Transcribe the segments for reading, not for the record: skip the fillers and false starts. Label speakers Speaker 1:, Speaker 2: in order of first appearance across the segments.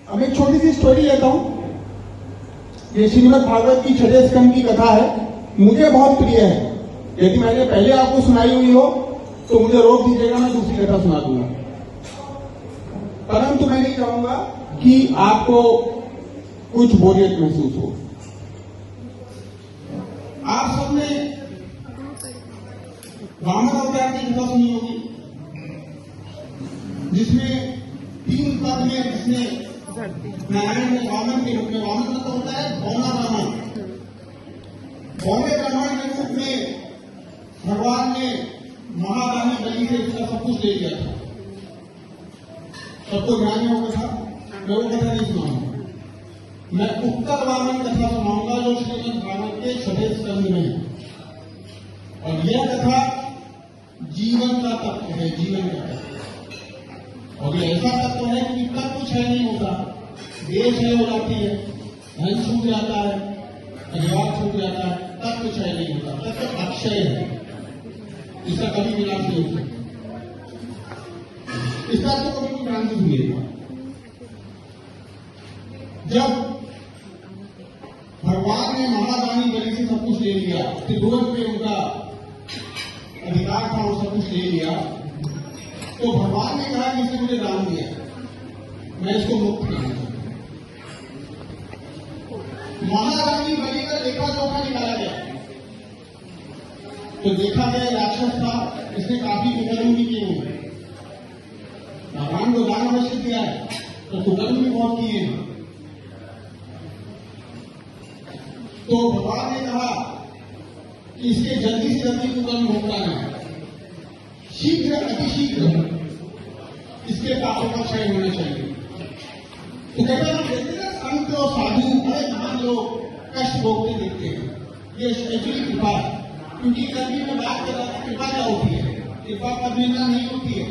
Speaker 1: अब एक छोटी सी स्टोरी लेता हूं। ये श्रीमद् भागवत की 6वें स्कंद की कथा है। मुझे बहुत प्रिय है। यदि मैंने पहले आपको सुनाई हुई हो तो मुझे रोक दीजिएगा, मैं दूसरी कथा सुना दूंगा। परंतु मैं नहीं चाहूंगा कि आपको कुछ बोरियत महसूस हो। आप सबने वामन अवतार की कथा सुनी होगी, जिसमें 3 पद में जिसने नारायण ने वामन के रूप में, वामन मतलब होता है भौना ब्राह्मण, भौने ब्राह्मण के रूप में भगवान ने महादानी बलि से उसका सब कुछ ले लिया था। सबको ध्यान में होगा था, मैं वो कथा नहीं सुनाऊंगा। मैं उत्तर वामन कथा सुनाऊंगा जो श्रीमद् भागवत के 6वें स्कंद में है। और यह कथा जीवन का तत्व है, जीवन का तत्व। और ये ऐसा तत्व है कि कब कुछ है नहीं होता, देश है हो जाती है, धन छूट जाता है, परिवार छूट जाता है, तब कुछ है नहीं होता, तब तो अक्षय है, इसका कभी विनाश नहीं हो सकता। इसका तो कभी भी ध्यान से सुनिएगा। जब भगवान ने महादानी बलि से सब कुछ ले लिया, त्रिभुवन पे उनका अधिकार था और सब कुछ ले लिया, तो भगवान ने कहा कि इसने मुझे दान दिया, मैं इसको मुक्त करूंगा। महारानी बलि का लेखा जोखा निकाला गया, तो देखा गया राक्षस था, इसने काफी कुकर्म भी किए हुए। भगवान को दान अवश्य दिया है, तो कुकर्म भी बहुत किए हैं। तो भगवान ने कहा कि इसके जल्दी से जल्दी कुकर्म भुगताना है, शीघ्र अतिशीघ्र इसके पापों का क्षय होना चाहिए। तो कहते हैं देखते हैं संत और साधु बड़े महान लोग कष्ट भोगते देखते हैं, ये एक्चुअली कृपा है। क्योंकि कभी में बात कर रहा था कृपा क्या होती है, कृपा कभी ना नहीं होती है,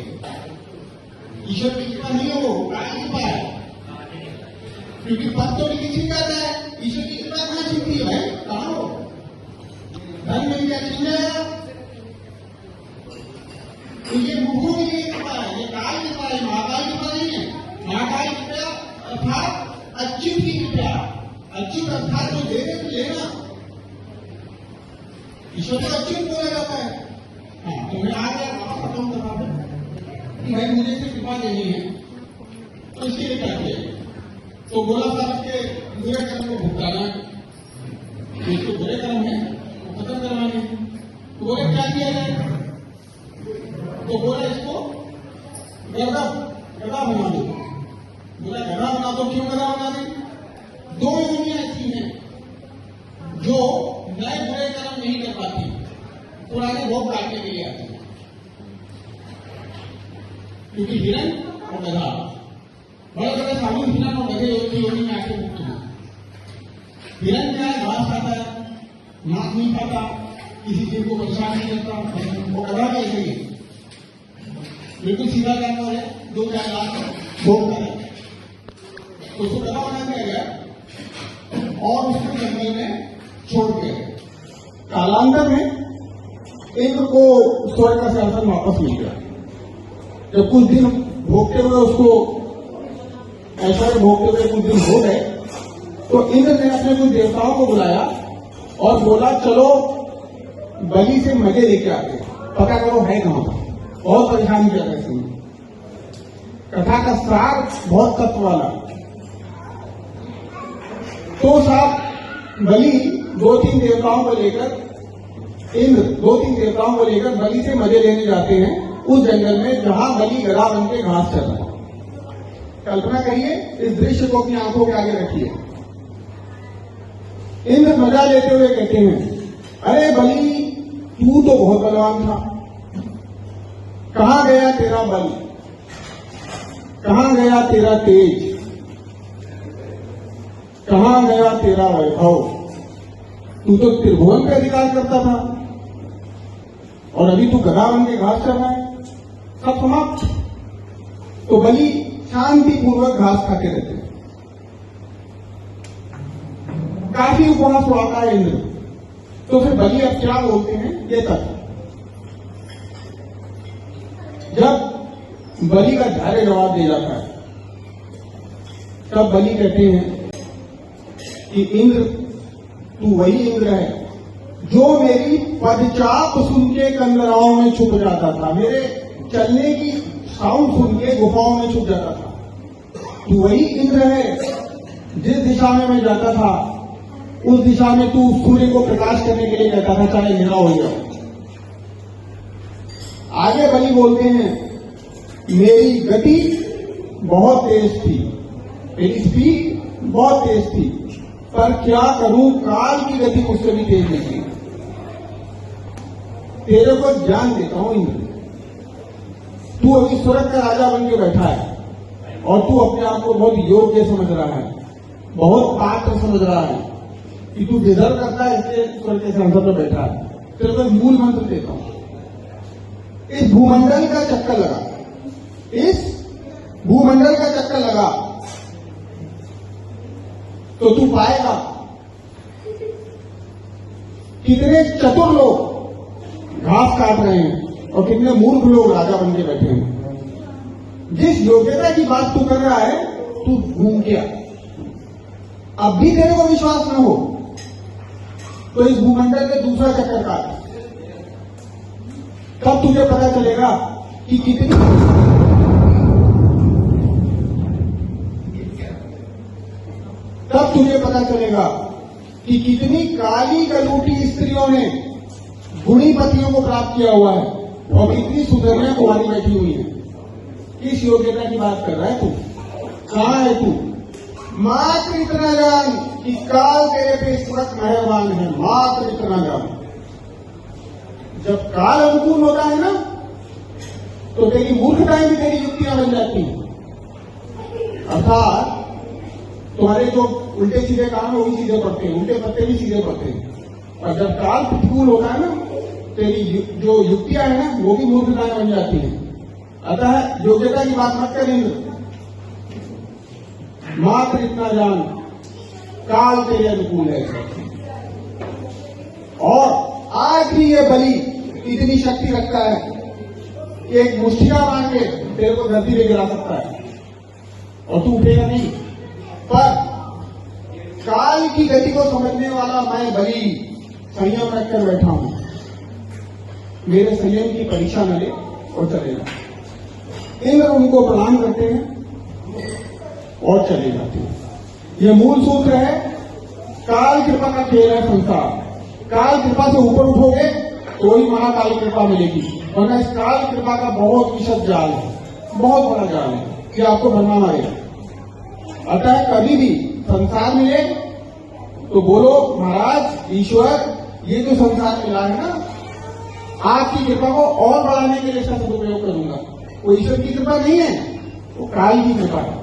Speaker 1: ईश्वर की कृपा नहीं हो, काय कृपा है। क्योंकि पद तो नहीं छिन जाता है, ईश्वर की कृपा कहां छिनती है भाई, कहां हो, धन मिल गया छिन जाएगा। तो ये मुखों की नहीं कृपा है, ये काय कृपा है, महाकाल कृपा नहीं है। महाकाल कृपा अर्थात अच्युत की कृपा, अच्युत अर्थात जो दे दे तो लेना, ईश्वर को अच्युत बोला जाता है। हाँ, तो मैं आ गया वापस खत्म कर रहा हूं कि भाई मुझे इसे कृपा देनी है, तो इसके लिए क्या किया, तो बोला साहब के बुरे कर्म को भुगताना है, इसके बुरे कर्म है वो खत्म करवाने। तो बोले क्या किया जाए, तो बोला इसको गधा बना दो। बोला गधा बना दो, क्यों गधा बना दी, 2 योनियां ऐसी हैं जो नए बुरे कर्म नहीं कर पाती, पुराने भोग काटने के लिए आती है। क्योंकि हिरण और गधा, बड़े बड़े साधु हिरण और गधे की योनि में आके मुक्त हुए। हिरण क्या है, घास खाता है, मांस नहीं खाता, किसी चीज को परेशान नहीं करता। वो गधा भी ऐसे ही है, बिल्कुल सीधा जानवर है, 2-4 लाख भोग करे, तो उसको गधा बना दिया गया और उसको जंगल में छोड़ दिया गया। कालांतर में इंद्र को स्वर्ग का सिंहासन वापस मिल गया। जब कुछ दिन भोगते हुए उसको ऐश्वर्य भोगते हुए कुछ दिन हो गए, तो इंद्र ने अपने कुछ देवताओं को बुलाया और बोला चलो बलि से मजे लेके आते, पता करो है कहां पर। बहुत परेशानी कर रहे थे। कथा का सार बहुत तत्व वाला। तो साहब बलि 2-3 देवताओं को लेकर, इंद्र 2-3 देवताओं को लेकर बलि से मजे लेने जाते हैं उस जंगल में जहां बलि गधा बन के घास चल रहा है। कल्पना करिए, इस दृश्य को अपनी आंखों के आगे रखिए। इंद्र मजा लेते हुए कहते हैं, अरे बलि तू तो बहुत बलवान था, कहां गया तेरा बल, कहां गया तेरा तेज, कहां गया तेरा वैभव, तू तो त्रिभुवन पे अधिकार करता था और अभी तू गधा बन के घास चल रहा है, सब समाप्त। तो बलि शांतिपूर्वक घास खाते रहते, काफी उपवास हुआ है इंद्र। तो फिर बलि अब क्या बोलते हैं, ये तक जब बलि का धैर्य जवाब दे जाता है तब बलि कहते हैं कि इंद्र, तू वही इंद्र है जो मेरी पदचाप सुन के कंदराओं में छुप जाता था, मेरे चलने की साउंड सुन के गुफाओं में छुप जाता था। तू वही इंद्र है जिस दिशा में मैं जाता था उस दिशा में तू सूर्य को प्रकाश करने के लिए कहता था, चाहे अंधेरा हो जाए। आगे बलि बोलते हैं, मेरी गति बहुत तेज थी, मेरी स्पीड बहुत तेज थी, पर क्या करूं, काल की गति मुझसे भी तेज निकली। तेरे को ज्ञान देता हूं इंद्र, तू अभी स्वर्ग का राजा बन के बैठा है और तू अपने आप को बहुत योग्य समझ रहा है, बहुत पात्र समझ रहा है कि तू डिजर्व करता है, इसलिए स्वर्ग के संसद में बैठा है। तेरे को मूल मंत्र देता हूं, इस भूमंडल का चक्कर लगा, इस भूमंडल का चक्कर लगा तो तू पाएगा कितने चतुर लोग घास काट रहे हैं और कितने मूर्ख लोग राजा बन के बैठे हैं। जिस योग्यता की बात तू कर रहा है, तू घूम गया। अब भी तेरे को विश्वास न हो तो इस भूमंडल के दूसरा चक्कर काट, तब तुझे पता चलेगा कि कितनी काली गलूटी स्त्रियों ने गुणी पतियों को प्राप्त किया हुआ है और कितनी सुंदरियां कुमारी बैठी हुई है। किस योग्यता की बात कर रहा है तू? कहां है तू? मात्र इतना जान कि काल तेरे पे इस वक्त मेहरबान है, मात्र इतना जान। जब काल अनुकूल होता है ना तो तेरी मूर्खताएं भी तेरी युक्तियां बन जाती हैं। अर्थात तुम्हारे जो उल्टे सीधे काम है वो भी सीधे पड़ते हैं, उल्टे पत्ते भी सीधे पड़ते हैं। और जब काल प्रतिकूल होता है ना, तेरी जो युक्तियां हैं ना वो भी मूर्खताएं बन जाती हैं। अतः योग्यता की बात मत करेंगे, मात्र इतना जान काल तेरे अनुकूल है। और आज भी ये बलि इतनी शक्ति रखता है कि एक मुष्टिया मार के तेरे को धरती पे गिरा सकता है और तू उठेगा नहीं। पर काल की गति को समझने वाला मैं बलि संयम रखकर बैठा हूं, मेरे संयम की परीक्षा न ले और चलेगा। इंद्र उनको प्रणाम करते हैं और चले जाते हैं। यह मूल सूत्र है, काल कृपा का खेल है संसार। काल कृपा से ऊपर उठोगे तो ही महाकाल कृपा मिलेगी, वरना इस काल कृपा का बहुत विशद जाल है, बहुत बड़ा जाल है कि आपको बनना मारेगा। अतः कभी भी संसार मिले तो बोलो, महाराज ईश्वर ये जो संसार मिला है ना, आपकी कृपा को और बढ़ाने के लिए इसका सदुपयोग करूंगा। वो ईश्वर की कृपा नहीं है, वो काल की कृपा है।